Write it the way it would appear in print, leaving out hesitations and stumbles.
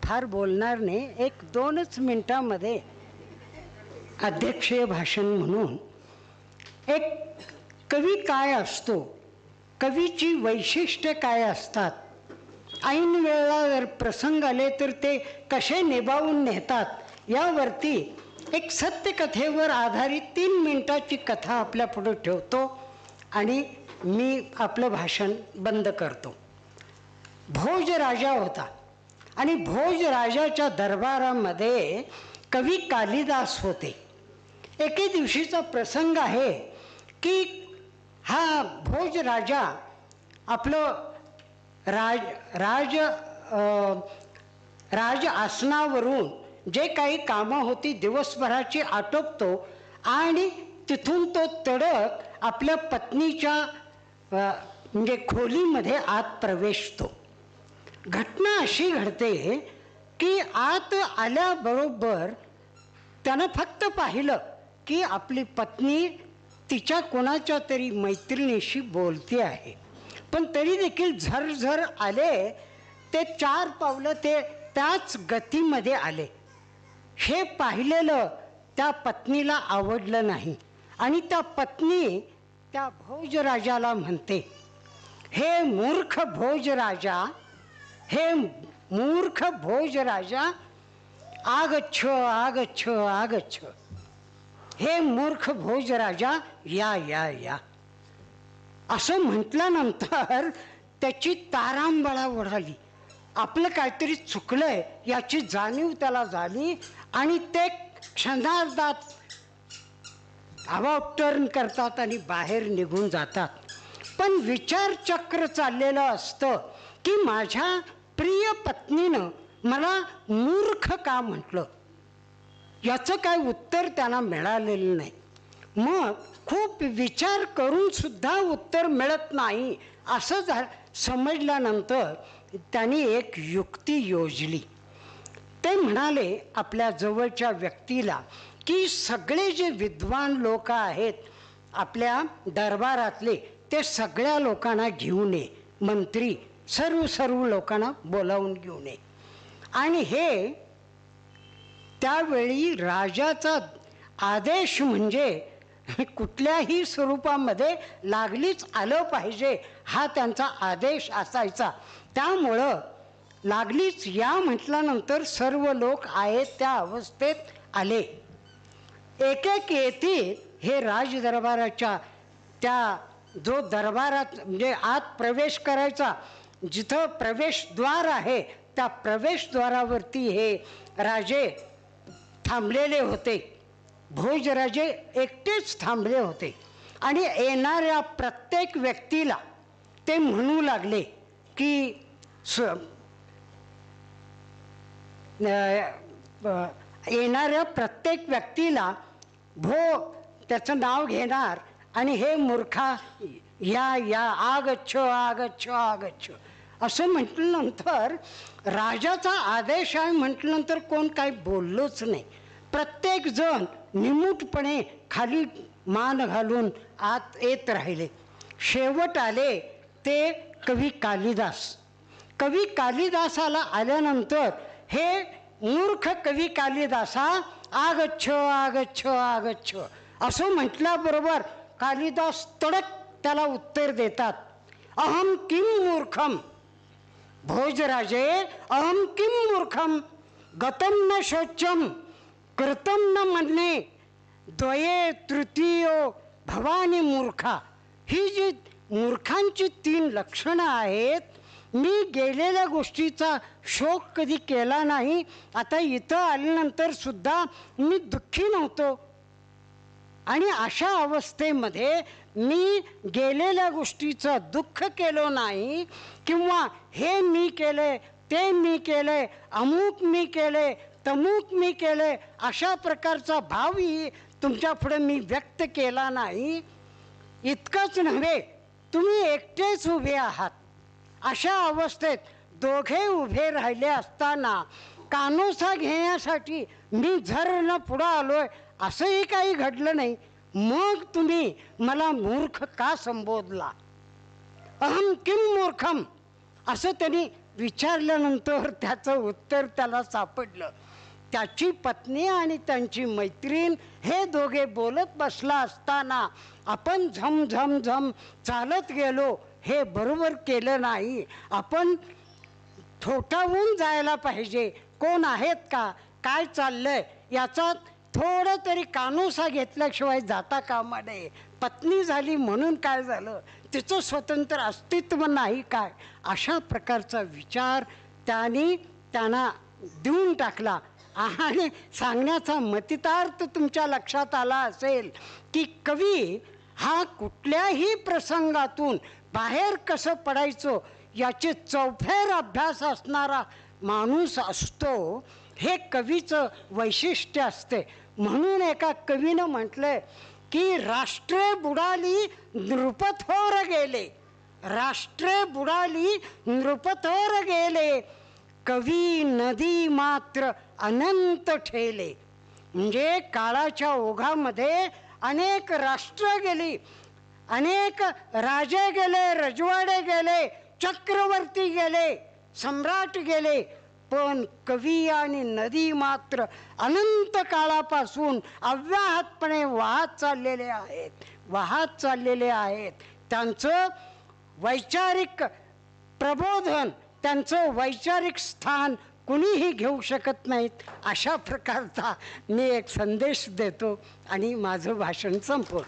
फार बोलणार नाही, 1-2च मिनिटामध्ये अध्यक्षीय भाषण म्हणून एक कवी काय असतो, कवीची वैशिष्ट्ये काय असतात, ऐन वेळेला जर प्रसंग आले तर ते कसे निभावून नेतात यावरती एक सत्यकथेवर आधारित 3 मिनिटाची कथा आपल्या पुढे ठेवतो आणि मी आपलं भाषण बंद करतो. भोजराजा होता आणि भोजराजाच्या दरबारामध्ये कवी कालिदास होते. एके दिवशीचा प्रसंग आहे की हा भोजराजा आपलं राज आसनावरून जे काही कामं होती दिवसभराची आटोपतो आणि तिथून तो तडक आपल्या पत्नीच्या म्हणजे खोलीमध्ये आत प्रवेशतो. घटना अशी घडते की आत आल्याबरोबर त्यानं फक्त पाहिलं की आपली पत्नी तिच्या कोणाच्या तरी मैत्रिणीशी बोलते आहे, पण तरी देखील झरझर आले ते 4 पावलं ते त्याच गतीमध्ये आले. हे पाहिलेलं त्या पत्नीला आवडलं नाही आणि त्या पत्नी त्या भोजराजाला म्हणते, हे मूर्ख भोजराजा, हे मूर्ख भोजराजा, आगच्छ आगच्छ आगच्छ. हे मूर्ख भोजराजा, या या या. असं म्हटल्यानंतर त्याची तारांबळा उडाली. आपलं काहीतरी चुकलंय याची जाणीव त्याला झाली आणि ते क्षणार्धात अबाउट टर्न करतात आणि बाहेर निघून जातात. पण विचारचक्र चाललेलं असतं की माझ्या प्रिय पत्नीनं मला मूर्ख का म्हटलं, याचं काय उत्तर त्यांना मिळालेलं नाही. मग खूप विचार करून सुद्धा उत्तर मिळत नाही असं समजल्यानंतर त्यांनी एक युक्ती योजली. ते म्हणाले आपल्या जवळच्या व्यक्तीला की सगळे जे विद्वान लोक आहेत आपल्या दरबारातले ते सगळ्या लोकांना घेऊन ये, मंत्री सर्व लोकांना बोलावून घेऊन ये. आणि हे त्यावेळी राजाचा आदेश म्हणजे कुठल्याही स्वरूपामध्ये लागलीच आलं पाहिजे हा त्यांचा आदेश असायचा. त्यामुळं लागलीच या म्हटल्यानंतर सर्व लोक आहेत त्या अवस्थेत आले. एक एक येतील हे राजदरबाराच्या त्या जो दरबारात म्हणजे आत प्रवेश करायचा जिथं प्रवेशद्वार आहे त्या प्रवेशद्वारावरती हे राजे थांबलेले होते. भोजराजे एकटेच थांबले होते आणि येणाऱ्या प्रत्येक व्यक्तीला ते म्हणू लागले की येणाऱ्या प्रत्येक व्यक्तीला त्याचं नाव घेणार आणि हे मूर्खा या या आगच्छ आगच्छ आगच्छ असं म्हटल्यानंतर राजाचा आदेश आहे म्हटल्यानंतर कोण काही बोललोच नाही. प्रत्येक जण निमूटपणे खाली मान घालून आत येत राहिले. शेवट आले ते कवी कालिदास. कवी कालिदासाला आल्यानंतर हे मूर्ख कवी कालिदासा आगच्छ आगच्छ आगच्छ असं म्हटल्याबरोबर कालिदास तडक त्याला उत्तर देतात, अहम किम मूर्खम भोजराजे, अहम किम मूर्खम गतम न शोच्यम कृतम न मन्ये द्वये तृतीयो भवानी मूर्खा. ही जी मूर्खांची 3 लक्षणं आहेत, मी गेलेल्या गोष्टीचा शोक कधी केला नाही, आता इथं आल्यानंतर सुद्धा मी दुःखी नव्हतो आणि अशा अवस्थेमध्ये मी गेलेल्या गोष्टीचं दुःख केलं नाही किंवा हे मी केले ते मी केले अमुक मी केले तमुक मी केले अशा प्रकारचा भावही तुमच्या पुढे मी व्यक्त केला नाही. इतकंच नव्हे, तुम्ही एकटेच उभे आहात. अशा अवस्थेत दोघे उभे राहिले असताना कानोसा घेण्यासाठी मी झरनं पुढं आलोय असंही काही घडलं नाही. मग तुम्ही मला मूर्ख का संबोधला? अहम किम मूर्खम असं त्यांनी विचारल्यानंतर त्याचं उत्तर त्याला सापडलं. त्याची पत्नी आणि त्यांची मैत्रीण हे दोघे बोलत बसला असताना आपण झम झम झम चालत गेलो, हे बरोबर केलं नाही. आपण थोटावून जायला पाहिजे. कोण आहेत का, काय चाललंय याचा थोडं तरी कानोसा घेतल्याशिवाय जाता कामा नये. पत्नी झाली म्हणून काय झालं, तिचं स्वतंत्र अस्तित्व नाही काय, अशा प्रकारचा विचार त्यांना देऊन टाकला. आणि सांगण्याचा मतितार्थ तुमच्या लक्षात आला असेल की कवी हा कुठल्याही प्रसंगातून बाहेर कसं पडायचो याचे चौफेर अभ्यास असणारा माणूस असतो, हे कवीचं वैशिष्ट्य असते. म्हणून एका कवीनं म्हटलंय की राष्ट्रे बुडाली नृपथोर गेले, राष्ट्रे बुडाली नृपथोर गेले, कवी नदी मात्र अनंत ठेले. म्हणजे काळाच्या ओघामध्ये अनेक राष्ट्र गेली, अनेक राजे गेले, रजवाडे गेले, चक्रवर्ती गेले, सम्राट गेले, पण कवी आणि नदी मात्र अनंत काळापासून अव्याहतपणे वाहत चाललेले आहेत, वाहत चाललेले आहेत. त्यांचं वैचारिक प्रबोधन, त्यांचं वैचारिक स्थान कुणीही घेऊ शकत नाहीत. अशा प्रकारचा मी एक संदेश देतो आणि माझं भाषण संपवतो.